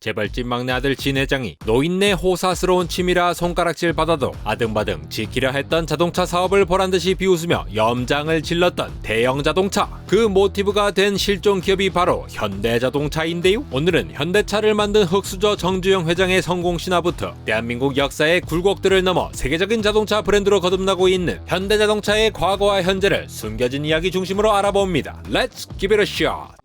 재벌집 막내 아들 진 회장이 노인네 호사스러운 취미라 손가락질 받아도 아등바등 지키려 했던 자동차 사업을 보란듯이 비웃으며 염장을 질렀던 대형 자동차. 그 모티브가 된 실종 기업이 바로 현대자동차인데요. 오늘은 현대차를 만든 흑수저 정주영 회장의 성공 신화부터 대한민국 역사의 굴곡들을 넘어 세계적인 자동차 브랜드로 거듭나고 있는 현대자동차의 과거와 현재를 숨겨진 이야기 중심으로 알아봅니다. Let's give it a shot.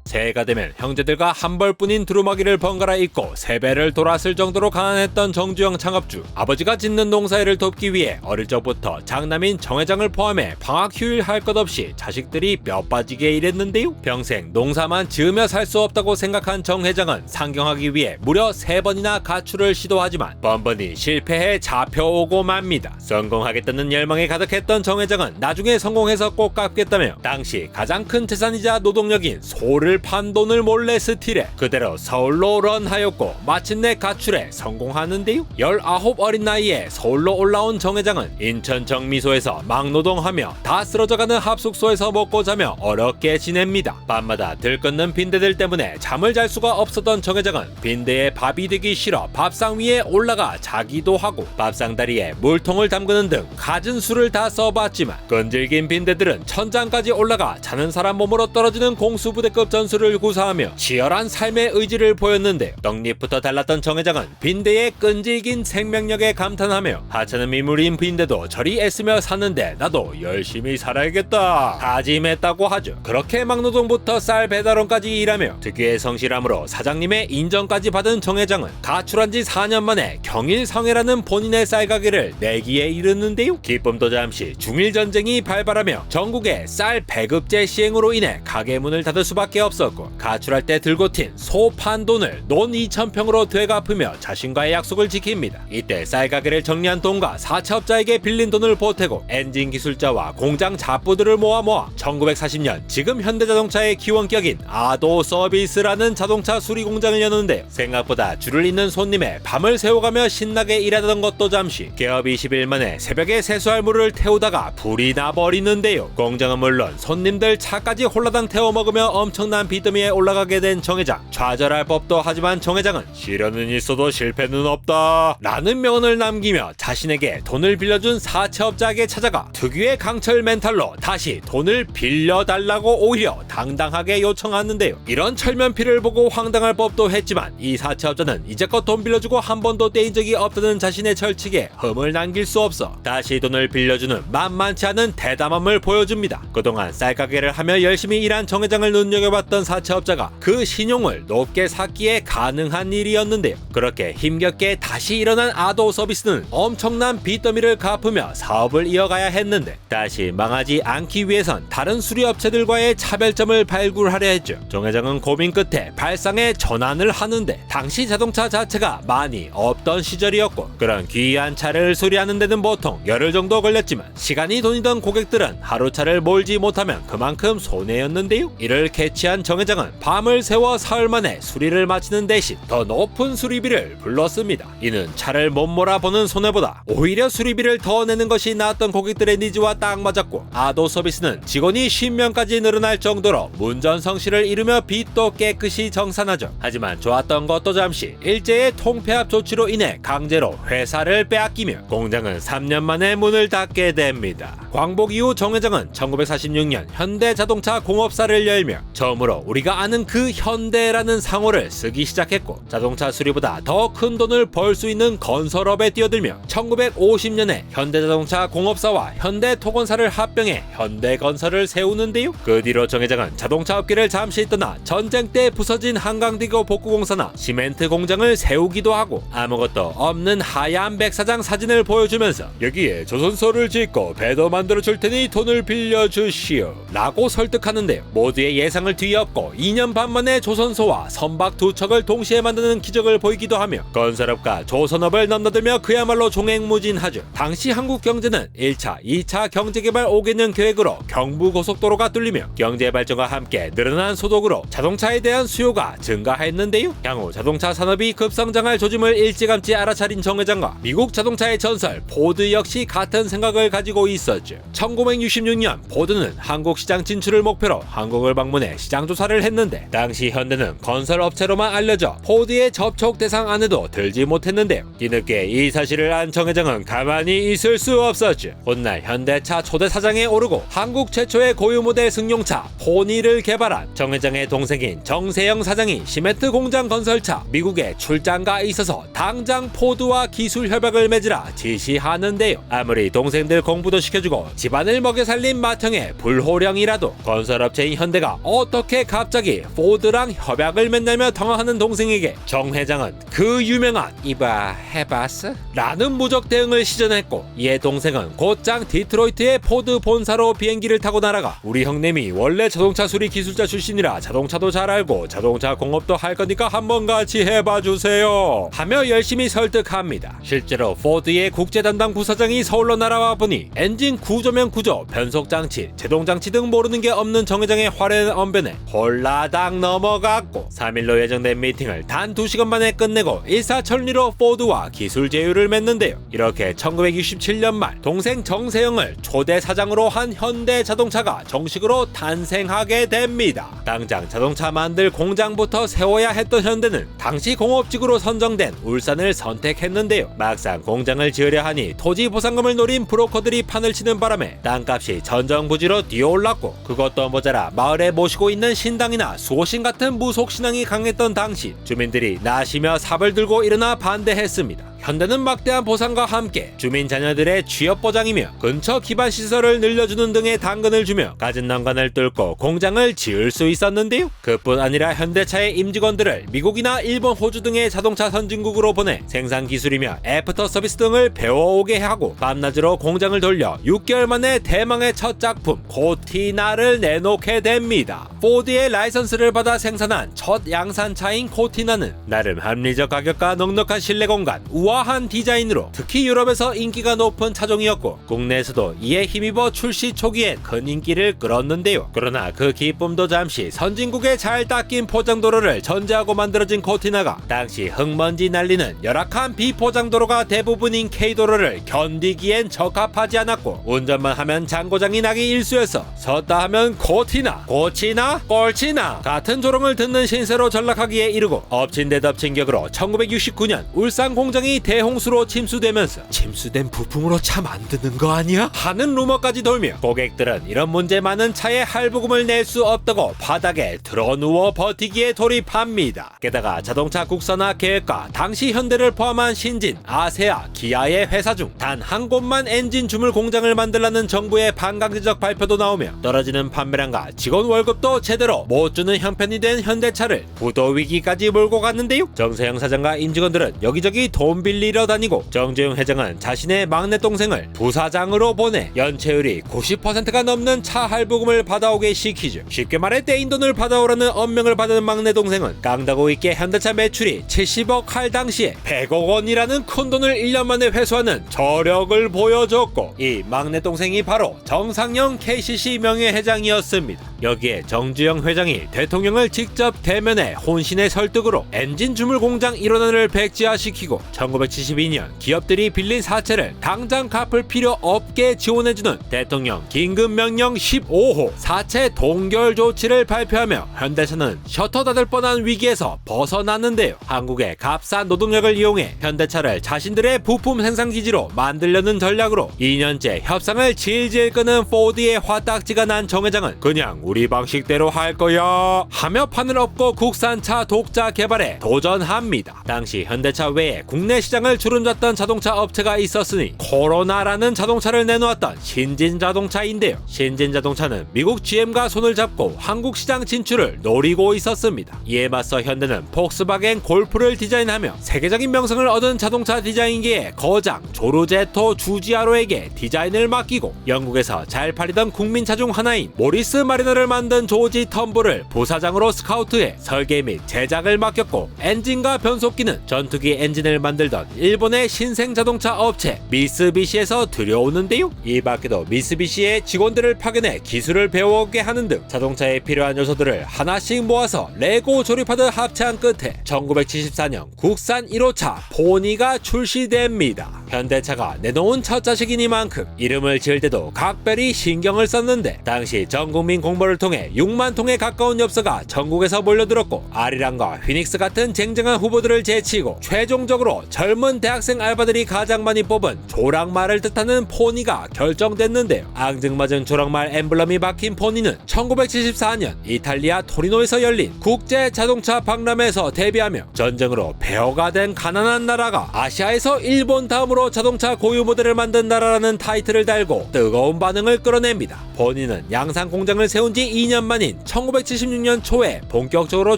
새해가 되면 형제들과 한 벌뿐인 두루마기를 번갈아 입고 세배를 돌았을 정도로 가난했던 정주영 창업주. 아버지가 짓는 농사일을 돕기 위해 어릴 적부터 장남인 정 회장을 포함해 방학 휴일 할 것 없이 자식들이 뼈 빠지게 일했는데요. 평생 농사만 지으며 살 수 없다고 생각한 정 회장은 상경하기 위해 무려 3번이나 가출을 시도하지만 번번이 실패해 잡혀오고 맙니다. 성공하겠다는 열망에 가득했던 정 회장은 나중에 성공해서 꼭 갚겠다며 당시 가장 큰 재산이자 노동력인 소를 판 돈을 몰래 스틸해 그대로 서울로 런하였고 마침내 가출에 성공하는데요. 19 어린 나이에 서울로 올라온 정 회장은 인천 정미소에서 막노동하며 다 쓰러져가는 합숙소에서 먹고 자며 어렵게 지냅니다. 밤마다 들끓는 빈대들 때문에 잠을 잘 수가 없었던 정 회장은 빈대에 밥이 되기 싫어 밥상 위에 올라가 자기도 하고 밥상 다리에 물통을 담그는 등 갖은 수를 다 써봤지만 끈질긴 빈대들은 천장까지 올라가 자는 사람 몸으로 떨어지는 공수부대급 전술을 구사하며 치열한 삶의 의지를 보였는데 떡잎부터 달랐던 정 회장은 빈대의 끈질긴 생명력에 감탄하며 하찮은 미물인 빈대도 저리 애쓰며 사는데 나도 열심히 살아야겠다 다짐했다고 하죠. 그렇게 막노동부터 쌀 배달원까지 일하며 특유의 성실함으로 사장님의 인정까지 받은 정 회장은 가출한 지 4년 만에 경일상회라는 본인의 쌀 가게를 내기에 이르는데요. 기쁨도 잠시 중일전쟁이 발발하며 전국에 쌀 배급제 시행으로 인해 가게 문을 닫을 수밖에 없었고 가출할 때 들고 튄 소 판 돈을 논 2,000평으로 되갚으며 자신과의 약속을 지킵니다. 이때 쌀 가게를 정리한 돈과 사채업자에게 빌린 돈을 보태고 엔진 기술자와 공장 잡부들을 모아 1940년 지금 현대자동차의 기원격인 아도 서비스라는 자동차 수리 공장을 여는데요. 생각보다 줄을 잇는 손님에 밤을 새워가며 신나게 일하던 것도 잠시 개업 20일 만에 새벽에 세수할 물을 태우다가 불이 나버리는데요. 공장은 물론 손님들 차까지 홀라당 태워 먹으며 엄청난 빚더미에 올라가게 된 정 회장. 좌절할 법도 하지만 정 회장은 시련은 있어도 실패는 없다 라는 명언을 남기며 자신에게 돈을 빌려준 사채업자에게 찾아가 특유의 강철 멘탈로 다시 돈을 빌려달라고 오히려 당당하게 요청하는데요. 이런 철면피를 보고 황당할 법도 했지만 이 사채업자는 이제껏 돈 빌려주고 한 번도 떼인 적이 없다는 자신의 철칙에 흠을 남길 수 없어 다시 돈을 빌려주는 만만치 않은 대담함을 보여줍니다. 그동안 쌀가게를 하며 열심히 일한 정 회장을 눈여겨봤던 사채업자가 그 신용을 높게 샀기에 가능한 일이었는데요. 그렇게 힘겹게 다시 일어난 아도 서비스는 엄청난 빚더미를 갚으며 사업을 이어가야 했는데 다시 망하지 않기 위해선 다른 수리업체들과의 차별점을 발굴하려 했죠. 정 회장은 고민 끝에 발상에 전환을 하는데 당시 자동차 자체가 많이 없던 시절이었고 그런 귀한 차를 수리하는 데는 보통 열흘 정도 걸렸지만 시간이 돈이던 고객들은 하루차를 몰지 못하면 그만큼 손해였는데요. 이를 캐치한 정 회장은 밤을 새워 사흘 만에 수리를 마치는 대신 더 높은 수리비를 불렀습니다. 이는 차를 못 몰아보는 손해보다 오히려 수리비를 더 내는 것이 나았던 고객들의 니즈와 딱 맞았고 아도 서비스는 직원이 10명까지 늘어날 정도로 문전성시를 이루며 빚도 깨끗이 정산하죠. 하지만 좋았던 것도 잠시 일제의 통폐합 조치로 인해 강제로 회사를 빼앗기며 공장은 3년 만에 문을 닫게 됩니다. 광복 이후 정 회장은 1946년 현대자동차 공업사를 열며 처음으로 우리가 아는 그 현대라는 상호를 쓰기 시작했고 자동차 수리보다 더 큰 돈을 벌 수 있는 건설업에 뛰어들며 1950년에 현대자동차 공업사와 현대토건사를 합병해 현대건설을 세우는데요. 그 뒤로 정 회장은 자동차 업계를 잠시 떠나 전쟁 때 부서진 한강대교 복구공사나 시멘트 공장을 세우기도 하고 아무것도 없는 하얀 백사장 사진을 보여주면서 여기에 조선소를 짓고 배도 만들어 줄 테니 돈을 빌려주시오 라고 설득하는데요. 모두의 예상을 뒤엎고 2년 반 만에 조선소와 선박 2척을 동시에 만드는 기적을 보이기도 하며 건설업과 조선업을 넘나들며 그야말로 종횡무진하죠. 당시 한국 경제는 1차, 2차 경제개발 5개년 계획으로 경부고속도로가 뚫리며 경제발전과 함께 늘어난 소득으로 자동차에 대한 수요가 증가했는데요. 향후 자동차 산업이 급성장할 조짐을 일찌감치 알아차린 정 회장과 미국 자동차의 전설 포드 역시 같은 생각을 가지고 있었죠. 있었죠. 1966년 포드는 한국 시장 진출을 목표로 한국을 방문해 시장 조사를 했는데 당시 현대는 건설 업체로만 알려져 포드의 접촉 대상 안에도 들지 못했는데요. 뒤늦게 이 사실을 안 정 회장은 가만히 있을 수 없었죠. 훗날 현대차 초대 사장에 오르고 한국 최초의 고유 모델 승용차 포니를 개발한 정 회장의 동생인 정세영 사장이 시멘트 공장 건설차 미국에 출장가 있어서 당장 포드와 기술 협약을 맺으라 지시하는데요. 아무리 동생들 공부도 시켜주고 집안을 먹여 살린 맏형의 불호령이라도 건설업체인 현대가 어떻게 갑자기 포드랑 협약을 맺냐며 당황하는 동생에게 정 회장은 그 유명한 이봐 해봤어? 라는 무적 대응을 시전했고, 이에 동생은 곧장 디트로이트의 포드 본사로 비행기를 타고 날아가 우리 형님이 원래 자동차 수리 기술자 출신이라 자동차도 잘 알고 자동차 공업도 할 거니까 한번 같이 해봐 주세요 하며 열심히 설득합니다. 실제로 포드의 국제 담당 부사장이 서울로 날아와 보니 엔진 구조면 구조, 변속장치, 제동장치 등 모르는 게 없는 정 회장의 화려한 언변에 홀라당 넘어갔고 3일로 예정된 미팅을 단 2시간 만에 끝내고 일사천리로 포드와 기술 제휴를 맺는데요. 이렇게 1967년 말 동생 정세영을 초대 사장으로 한 현대자동차가 정식으로 탄생하게 됩니다. 당장 자동차 만들 공장부터 세워야 했던 현대는 당시 공업지구로 선정된 울산을 선택했는데요. 막상 공장을 지으려 하니 토지 보상금을 노린 브로커들이 판을 치는 바람에 땅값이 전정부지로 뛰어올랐고, 그것도 모자라 마을에 모시고 있는 신당이나 수호신 같은 무속신앙이 강했던 당시 주민들이 나시며 삽을 들고 일어나 반대했습니다. 현대는 막대한 보상과 함께 주민 자녀들의 취업 보장이며 근처 기반 시설을 늘려주는 등의 당근을 주며 갖은 난관을 뚫고 공장을 지을 수 있었는데요. 그뿐 아니라 현대차의 임직원들을 미국이나 일본, 호주 등의 자동차 선진국으로 보내 생산 기술이며 애프터 서비스 등을 배워오게 하고 밤낮으로 공장을 돌려 6개월 만에 대망의 첫 작품 코티나를 내놓게 됩니다. 포드의 라이선스를 받아 생산한 첫 양산차인 코티나는 나름 합리적 가격과 넉넉한 실내 공간, 우아한 디자인으로 특히 유럽에서 인기가 높은 차종이었고 국내에서도 이에 힘입어 출시 초기에 큰 인기를 끌었는데요. 그러나 그 기쁨도 잠시 선진국에 잘 닦인 포장도로를 전제하고 만들어진 코티나가 당시 흙먼지 날리는 열악한 비포장도로가 대부분인 K도로를 견디기엔 적합하지 않았고 운전만 하면 장고장이 나기 일쑤여서 섰다 하면 코티나, 고치나, 꼴치나 같은 조롱을 듣는 신세로 전락하기에 이르고 엎친 데 덮친 격으로 1969년 울산 공장이 대홍수로 침수되면서 침수된 부품으로 차 만드는 거 아니야? 하는 루머까지 돌며 고객들은 이런 문제 많은 차에 할부금을 낼 수 없다고 바닥에 드러누워 버티기에 돌입합니다. 게다가 자동차 국산화 계획과 당시 현대를 포함한 신진, 아세아, 기아의 회사 중 단 한 곳만 엔진 주물 공장을 만들라는 정부의 반강제적 발표도 나오며 떨어지는 판매량과 직원 월급도 제대로 못 주는 형편이 된 현대차를 부도 위기까지 몰고 갔는데요. 정세영 사장과 임직원들은 여기저기 돈 빌리러 다니고 정재용 회장은 자신의 막내 동생을 부사장으로 보내 연체율이 90%가 넘는 차 할부금을 받아오게 시키죠. 쉽게 말해 떼인 돈을 받아오라는 엄명을 받은 막내 동생은 깡다구 있게 현대차 매출이 70억 할 당시에 100억 원이라는 큰돈을 1년 만에 회수하는 저력을 보여줬고, 이 막내 동생이 바로 정상영 KCC 명예회장이었습니다. 여기에 정주영 회장이 대통령을 직접 대면해 혼신의 설득으로 엔진 주물 공장 일원을 백지화시키고 1972년 기업들이 빌린 사채를 당장 갚을 필요 없게 지원해주는 대통령 긴급명령 15호 사채 동결 조치를 발표하며 현대차는 셔터 닫을 뻔한 위기에서 벗어났는데요. 한국의 값싼 노동력을 이용해 현대차를 자신들의 부품 생산기지로 만들려는 전략으로 2년째 협상을 질질 끄는 포드의 화딱지가 난 정 회장은 그냥 우리 방식대로 할 거야 하며 판을 엎고 국산차 독자 개발에 도전합니다. 당시 현대차 외에 국내 시장을 주름잡던 자동차 업체가 있었으니 코로나라는 자동차를 내놓았던 신진자동차인데요. 신진자동차는 미국 GM과 손을 잡고 한국 시장 진출을 노리고 있었습니다. 이에 맞서 현대는 폭스바겐 골프를 디자인하며 세계적인 명성을 얻은 자동차 디자인계의 거장 조르제토 주지아로에게 디자인을 맡기고 영국에서 잘 팔리던 국민차 중 하나인 모리스 마리너를 만든 조지 텀블을 부사장으로 스카우트해 설계 및 제작을 맡겼고 엔진과 변속기는 전투기 엔진을 만들던 일본의 신생 자동차 업체 미쓰비시에서 들여오는데요. 이 밖에도 미쓰비시의 직원들을 파견해 기술을 배워오게 하는 등 자동차에 필요한 요소들을 하나씩 모아서 레고 조립하듯 합체한 끝에 1974년 국산 1호차 포니가 출시됩니다. 현대차가 내놓은 첫 자식이니만큼 이름을 지을 때도 각별히 신경을 썼는데, 당시 전국민 공모를 통해 6만 통에 가까운 엽서가 전국에서 몰려들었고, 아리랑과 휘닉스 같은 쟁쟁한 후보들을 제치고 최종적으로 젊은 대학생 알바들이 가장 많이 뽑은 조랑말을 뜻하는 포니가 결정됐는데요. 앙증맞은 조랑말 엠블럼이 박힌 포니는 1974년 이탈리아 토리노에서 열린 국제 자동차 박람회에서 데뷔하며 전쟁으로 폐허가 된 가난한 나라가 아시아에서 일본 다음으로 자동차 고유 모델을 만든 나라라는 타이틀을 달고 뜨거운 반응을 끌어냅니다. 포니는 양산 공장을 세운 지 2년 만인 1976년 초에 본격적으로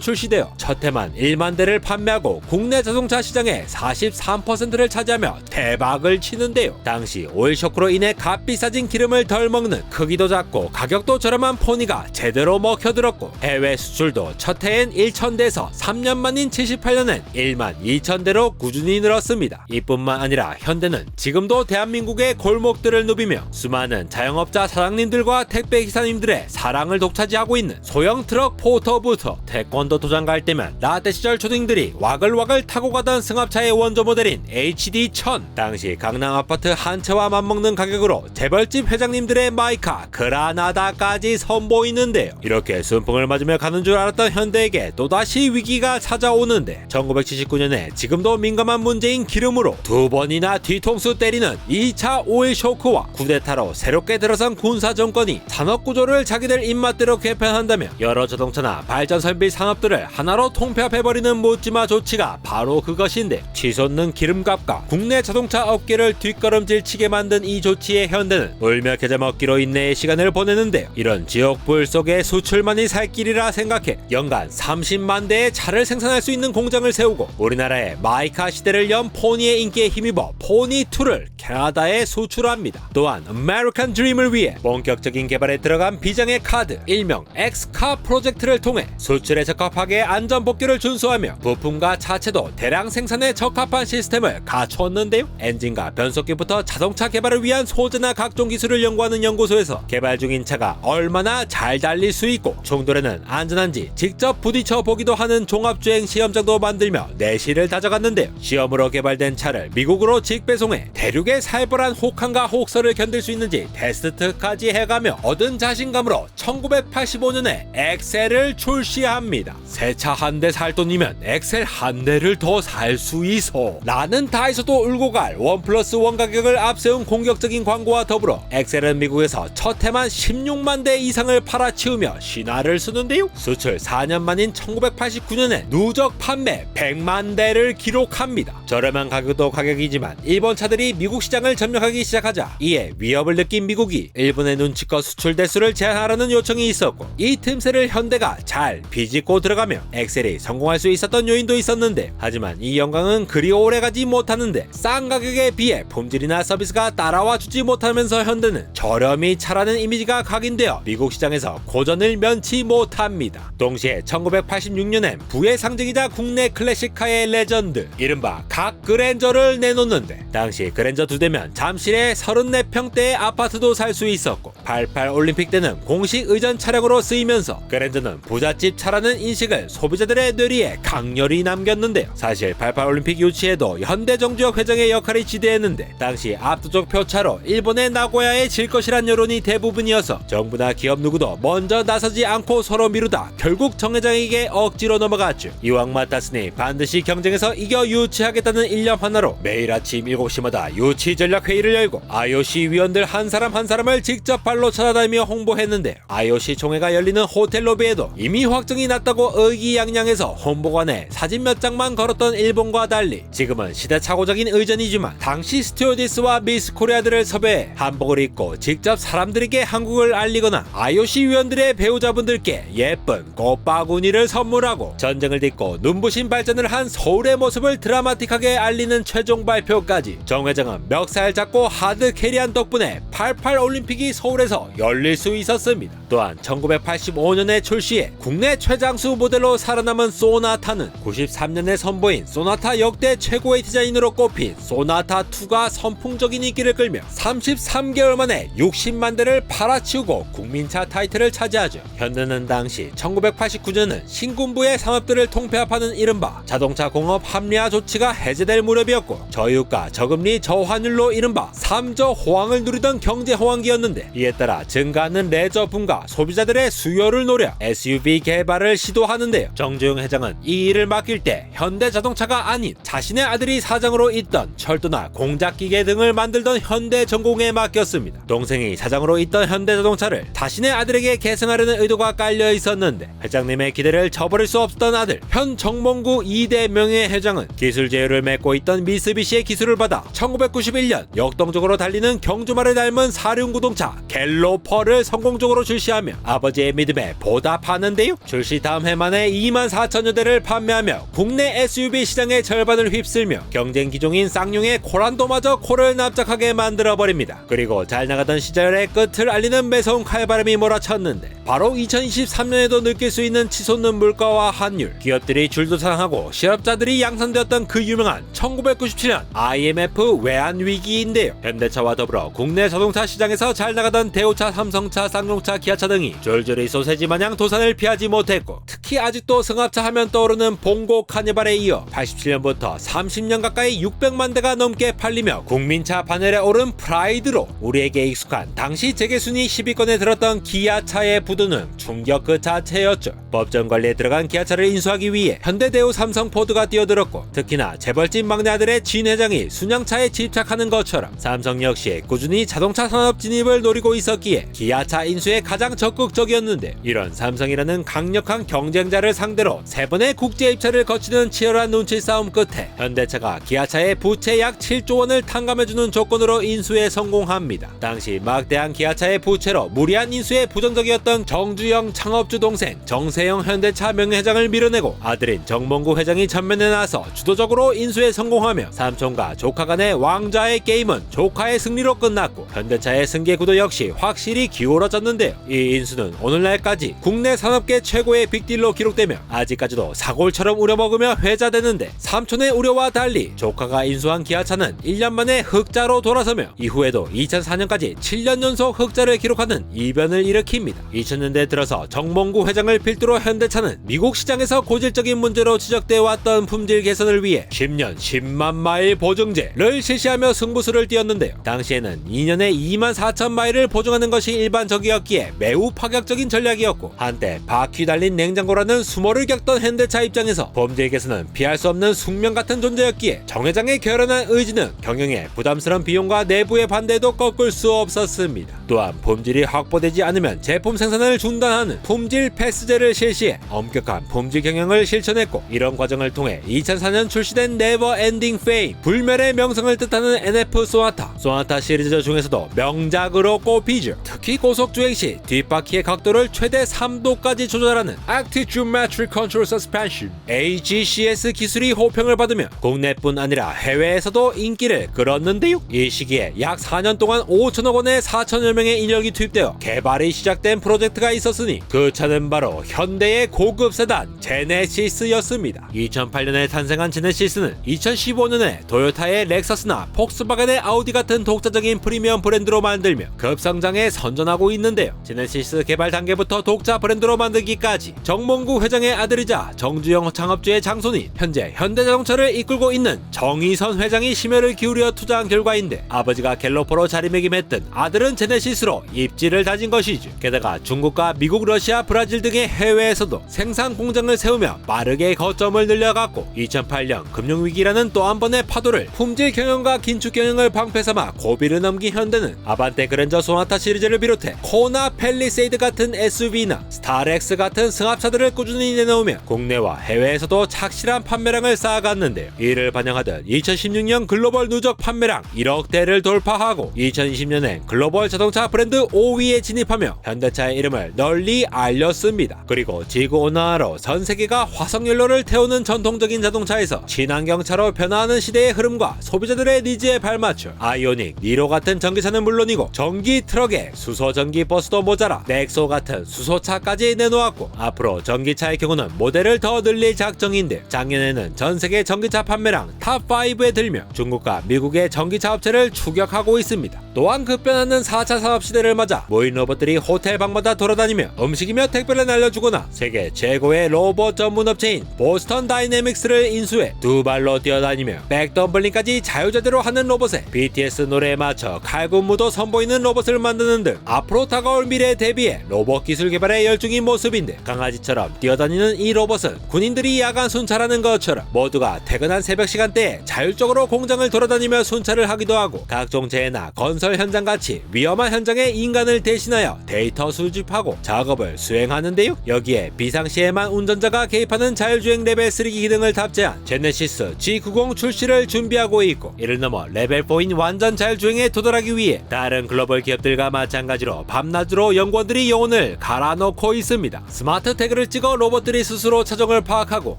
출시되어 첫 해만 1만 대를 판매하고 국내 자동차 시장의 43%를 차지하며 대박을 치는데요. 당시 오일 쇼크로 인해 값비싸진 기름을 덜 먹는 크기도 작고 가격도 저렴한 포니가 제대로 먹혀들었고, 해외 수출도 첫 해엔 1,000대에서 3년 만인 78년엔 1만 2,000대로 꾸준히 늘었습니다. 이뿐만 아니라 현대는 지금도 대한민국의 골목들을 누비며 수많은 자영업자 사장님들과 택배 기사님들의 사랑을 독차지하고 있는 소형 트럭 포터부터 태권도 도장 갈 때면 라떼 시절 초딩들이 와글와글 타고 가던 승합차의 원조 모델인 HD1000, 당시 강남 아파트 한 채와 맞먹는 가격으로 재벌집 회장님들의 마이카 그라나다까지 선보이는데요. 이렇게 순풍을 맞으며 가는 줄 알았던 현대에게 또다시 위기가 찾아오는데, 1979년에 지금도 민감한 문제인 기름으로 두 번이나 뒤통수 때리는 2차 오일 쇼크와 쿠데타로 새롭게 들어선 군사 정권이 산업 구조를 자기들 입맛대로 개편한다며 여러 자동차나 발전 설비 산업들을 하나로 통폐합해버리는 묻지마 조치가 바로 그것인데, 치솟는 기름값과 국내 자동차 업계를 뒷걸음질 치게 만든 이 조치에 현대는 울며 겨자 먹기로 인내의 시간을 보내는데요. 이런 지옥불 속에 수출만이 살 길이라 생각해 연간 30만 대의 차를 생산할 수 있는 공장을 세우고 우리나라의 마이카 시대를 연 포니의 인기에 힘입어 포니2를 캐나다에 수출합니다. 또한 아메리칸 드림을 위해 본격적인 개발에 들어간 비장의 카드, 일명 엑스카 프로젝트를 통해 수출에 적합하게 안전복귀를 준수하며 부품과 차체도 대량 생산에 적합한 시스템을 갖췄는데요. 엔진과 변속기부터 자동차 개발을 위한 소재나 각종 기술을 연구하는 연구소에서 개발 중인 차가 얼마나 잘 달릴 수 있고 충돌에는 안전한지 직접 부딪혀 보기도 하는 종합주행 시험장도 만들며 내실을 다져갔는데요. 시험으로 개발된 차를 미국으로 직배송해 대륙의 살벌한 혹한과 혹서를 견딜 수 있는지 테스트까지 해가며 얻은 자신감으로 1985년에 엑셀을 출시합니다. 새 차 한 대 살 돈이면 엑셀 한 대를 더 살 수 있어 라는 다에서도 울고 갈 1+1 가격을 앞세운 공격적인 광고와 더불어 엑셀은 미국에서 첫 해만 16만 대 이상을 팔아치우며 신화를 쓰는데요. 수출 4년 만인 1989년에 누적 판매 100만 대를 기록합니다. 저렴한 가격도 가격이지만 일본 차들이 미국 시장을 점령하기 시작하자 이에 위협을 느낀 미국이 일본의 눈치껏 수출 대수를 제한하라는 요청이 있었고, 이 틈새를 현대가 잘 비집고 들어가며 엑셀이 성공할 수 있었던 요인도 있었는데, 하지만 이 영광은 그리 오래가지 못하는데 싼 가격에 비해 품질이나 서비스가 따라와 주지 못하면서 현대는 저렴이 차라는 이미지가 각인되어 미국 시장에서 고전을 면치 못합니다. 동시에 1986년엔 부의 상징이자 국내 클래식카의 레전드 이른바 각 그랜저를 내놓는데, 당시 그랜저 2대면 잠실에 34평대의 아파트도 살 수 있었고 88 올림픽 때는 공식 의전 차량으로 쓰이면서 그랜저는 부잣집 차라는 인식을 소비자들의 뇌리에 강렬히 남겼는데요. 사실 88 올림픽 유치에도 현대정주역 회장의 역할이 지대했는데, 당시 압도적 표차로 일본의 나고야에 질 것이란 여론이 대부분이어서 정부나 기업 누구도 먼저 나서지 않고 서로 미루다 결국 정 회장에게 억지로 넘어갔죠. 이왕 맡았으니 반드시 경쟁에서 이겨 유치하겠다는 일념 하나로 매일 아침 7시마다 유치 전략 회의를 열고 IOC 위원들 한 사람 한 사람을 직접 발로 찾아다니며 홍보했는데, IOC 총회가 열리는 호텔 로비에도 이미 확정이 났다고 의기양양해서 홍보관에 사진 몇 장만 걸었던 일본과 달리 지금은 시대착오적인 의전이지만 당시 스튜어디스와 미스 코리아들을 섭외해 한복을 입고 직접 사람들에게 한국을 알리거나 IOC 위원들의 배우자분들께 예쁜 꽃바구니를 선물하고 전쟁을 딛고 눈부신 발전을 한 서울의 모습을 드라마틱하게 알리는 최종 발표까지 정 회장은 멱살 잡고 하드 캐리한 덕분에 88 올림픽이 서울에서 열릴 수 있었습니다. 또한 1985년에 출시해 국내 최장수 모델로 살아남은 소나타는 93년에 선보인 소나타 역대 최고의 디자인으로 꼽힌 소나타2가 선풍적인 인기를 끌며 33개월 만에 60만 대를 팔아치우고 국민차 타이틀을 차지하죠. 현대는 당시 1989년은 신군부의 산업들을 통폐합하는 이른바 자동차 공업 합리화 조치가 해제될 무렵이었고 저유가 경제가 저금리 저환율로 이른바 3저 호황을 누리던 경제 호황기였는데, 이에 따라 증가하는 레저 붐과 소비자들의 수요를 노려 SUV 개발을 시도하는데요. 정주영 회장은 이 일을 맡길 때 현대자동차가 아닌 자신의 아들이 사장으로 있던 철도나 공작기계 등을 만들던 현대전공에 맡겼습니다. 동생이 사장으로 있던 현대자동차를 자신의 아들에게 계승하려는 의도가 깔려 있었는데, 회장님의 기대를 저버릴 수 없었던 아들 현 정몽구 2대 명예회장은 기술 제휴를 맺고 있던 미쓰비시의 기술을 받아 1991년 역동적으로 달리는 경주마를 닮은 사륜구동차 갤로퍼를 성공적으로 출시하며 아버지의 믿음에 보답하는데요. 출시 다음 해 만에 24,000여 대를 판매하며 국내 SUV 시장의 절반을 휩쓸며 경쟁 기종인 쌍용의 코란도마저 코를 납작하게 만들어버립니다. 그리고 잘 나가던 시절의 끝을 알리는 매서운 칼바람이 몰아쳤는데, 바로 2023년에도 느낄 수 있는 치솟는 물가와 환율, 기업들이 줄도상하고 실업자들이 양산되었던 그 유명한 1997년 IMF 외환위기인데요. 현대차와 더불어 국내 자동차 시장에서 잘 나가던 대우차, 삼성차, 쌍용차, 기아차 등이 졸졸이 소세지 마냥 도산을 피하지 못했고, 특히 아직도 승합차 하면 떠오르는 봉고 카니발에 이어 87년부터 30년 가까이 600만 대가 넘게 팔리며 국민차 판넬에 오른 프라이드로 우리에게 익숙한 당시 재계순위 10위권에 들었던 기아차의 부두는 충격 그 자체였죠. 법정 관리에 들어간 기아차를 인수하기 위해 현대, 대우, 삼성, 포드가 뛰어들었고, 특히나 재벌집 막내 아들의 진 회장이 순양차에 집착하는 것처럼 삼성 역시 꾸준히 자동차 산업 진입을 노리고 있었기에 기아차 인수에 가장 적극적이었는데, 이런 삼성이라는 강력한 경쟁자를 상대로 3번의 국제 입찰을 거치는 치열한 눈치 싸움 끝에 현대차가 기아차의 부채 약 7조 원을 탕감해주는 조건으로 인수에 성공합니다. 당시 막대한 기아차의 부채로 무리한 인수에 부정적이었던 정주영 창업주 동생 정세영 현대차 명예회장을 밀어내고 아들인 정몽구 회장이 전면에 나서 주도적으로 인수에 성공하며 삼촌과 조카 간의 왕좌의 게임은 조카의 승리로 끝났고, 현대차의 승계 구도 역시 확실히 기울어졌는데요. 이 인수는 오늘날까지 국내 산업계 최고의 빅딜로 기록되며 아직까지도 사골처럼 우려먹으며 회자되는데, 삼촌의 우려와 달리 조카가 인수한 기아차는 1년 만에 흑자로 돌아서며 이후에도 2004년까지 7년 연속 흑자를 기록하는 이변을 일으킵니다. 2000년대 들어서 정몽구 회장을 필두로 현대차는 미국 시장에서 고질적인 문제로 지적돼 왔던 품질 개선을 위해 10년 10만 마일 보증제를 실시하며 승부수를 띄었는데요. 당시에는 2년에 2만 4천 마일을 보증하는 것이 일반적이었기에 매우 파격적인 전략이었고, 한때 바퀴 달린 냉장고라는 수모를 겪던 현대차 입장에서 품질 개선은 피할 수 없는 숙명 같은 존재였기에 정 회장의 결연한 의지는 경영에 부담스러운 비용과 내부의 반대도 꺾을 수 없었습니다. 또한 품질이 확보되지 않으면 제품 생산을 중단하는 품질 패스제를 실시해 엄격한 품질 경영을 실천했고, 이런 과정을 통해 2004년 출시된 네버 엔딩 페임, 불멸의 명성을 뜻하는 NF 소나타 시리즈 중에서도 명작으로 꼽히죠. 특히 고속주행 시 뒷바퀴의 각도를 최대 3도까지 조절하는 Active Geometric Control Suspension AGCS 기술이 호평을 받으며 국내뿐 아니라 해외에서도 인기를 끌었는데요. 이 시기에 약 4년 동안 5천억 원의 4천여 명의 인력이 투입되어 개발이 시작된 프로젝트가 있었으니 그 차는 바로 현대의 고급 세단 제네시스였습니다. 2008년에 탄생한 제네시스는 2015년에 도요타의 렉서스나 폭스바겐의 아우디 같은 독자적인 프리미엄 브랜드로 만들며 급성장에 선전하고 있는데요. 제네시스 개발 단계부터 독자 브랜드로 만들기까지 정몽구 회장의 아들이자 정주영 창업주의 장손이 현재 현대자동차를 이끌고 있는 정의선 회장이 심혈을 기울여 투자한 결과인데, 아버지가 갤로퍼로 자리매김했던 아들은 제네시스로 입지를 다진 것이죠. 게다가 중국과 미국, 러시아, 브라질 등의 해외에서도 생산 공장을 세우며 빠르게 거점을 늘려갔고, 2008년 금융위기라는 또 한 번의 파도를 품질 경영과 긴축 경영을 방패삼아 고비를 넘긴 현대는 아반떼 그랜저 소나타 시리즈를 비롯해 코나 팰리세이드 같은 SUV나 스타렉스 같은 승합차들을 꾸준히 내놓으며 국내와 해외에서도 착실한 판매량을 쌓아갔는데요. 이를 반영하듯 2016년 글로벌 누적 판매량 1억 대를 돌파하고 2020년엔 글로벌 자동차 브랜드 5위에 진입하며 현대차의 이름을 널리 알렸습니다. 그리고 지구온난화로 전 세계가 화석연료를 태우는 전통적인 자동차에서 친환경차로 변화하는 시대의 흐름과 소비자들의 니즈에 발맞춰 아이오닉, 니로 같은 전기차는 물론이고 전기 트럭에 수소 전기 버스도 모자라 넥소 같은 수소차까지 내놓았고, 앞으로 전기차의 경우는 모델을 더 늘릴 작정인데, 작년에는 전 세계 전기차 판매량 탑5에 들며 중국과 미국의 전기차 업체를 추격하고 있습니다. 또한 급변하는 4차 사업시대를 맞아 모인 로봇들이 호텔 방마다 돌아다니며 음식이며 택배를 날려주거나 세계 최고의 로봇 전문 업체인 보스턴 다이내믹스를 인수해 두 발로 뛰어다니며 백덤블링까지 자유자재로 하는 로봇에 BTS 노래에 맞춰 칼군무도 선보이는 로봇을 만드는 등 앞으로 다가올 미래에 대비해 로봇 기술 개발에 열중인 모습인데, 강아지처럼 뛰어다니는 이 로봇은 군인들이 야간 순찰하는 것처럼 모두가 퇴근한 새벽 시간대에 자율적으로 공장을 돌아다니며 순찰을 하기도 하고, 각종 재해나 건설 현장같이 위험한 현장에 인간을 대신하여 데이터 수집하고 작업을 수행하는데요. 여기에 비상시에만 운전자가 개입하는 자율주행 레벨 3 기능을 탑재한 제네시스 G90 출시를 준비하고 있고, 이를 넘어 레벨 4인 완전 자율주행에 도달하기 위해 다른 글로벌 기업들과 마찬가지로 밤낮으로 연구원들이 영혼을 갈아넣고 있습니다. 스마트 태그를 찍어 로봇들이 스스로 차종을 파악하고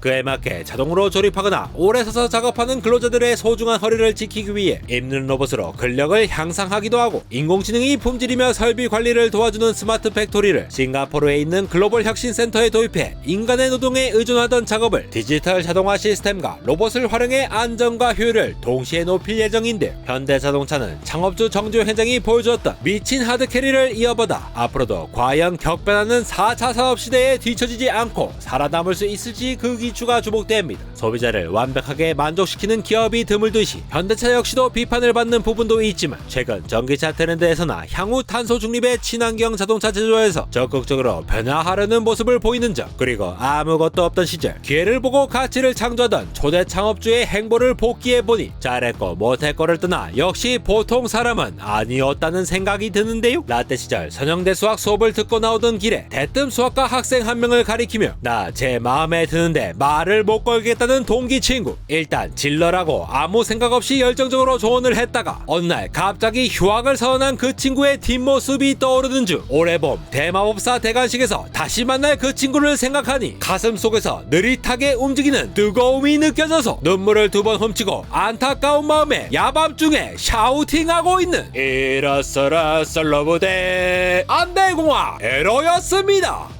그에 맞게 자동으로 조립하거나 오래 서서 작업하는 근로자들의 소중한 허리를 지키기 위해 입는 로봇으로 근력을 향상하기도 하고, 인공지능이 품질이며 설비 관리를 도와주는 스마트 팩토리를 싱가포르에 있는 글로벌 혁신센터에 도입해 인간의 노동에 의존하던 작업을 디지털 자동화 시스템과 로봇을 활용해 안정과 효율을 동시에 높일 예정인데, 현대자동차는 창업주 정주영 회장이 보여주었던 미친 하드캐리를 이어받아 앞으로도 과연 격변하는 4차 사업시대에 뒤처지지 않고 살아남을 수 있을지 그 기추가 주목됩니다. 소비자를 완벽하게 만족시키는 기업이 드물듯이 현대차 역시도 비판을 받는 부분도 있지만, 최근 전기차 트렌드에서나 향후 탄소 중립의 친환경 자동차 제조에서 적극적으로 변화하려는 모습을 보이는 점, 그리고 아무것도 없던 시절 기회를 보고 가치를 창조하던 초대 창업주의 행보를 복기해보니 잘했고 못했고를 떠나 역시 보통 사람은 아니었다는 생각이 드는데요. 라떼 시절 선영대 수학 수업을 듣고 나오던 길에 대뜸 수학과 학생 한 명을 가리키며 나 제 마음에 드는데 말을 못 걸겠다는 동기 친구, 일단 질러라고 아무 생각 없이 열정적으로 조언을 했다가 어느 날 갑자기 휴학을 선언한 그 친구의 뒷모습이 떠오르는 중, 올해 봄 대마법사 대관식에서 다시 만날 그 친구를 생각하니 가슴 속에서 느릿하게 움직이는 뜨거움이 느껴져서 눈물을 두 번 훔치고 안타까운 마음에 야밤중에 샤우팅하고 있는 이라서라 솔로부대 안대공화 에로였습니다.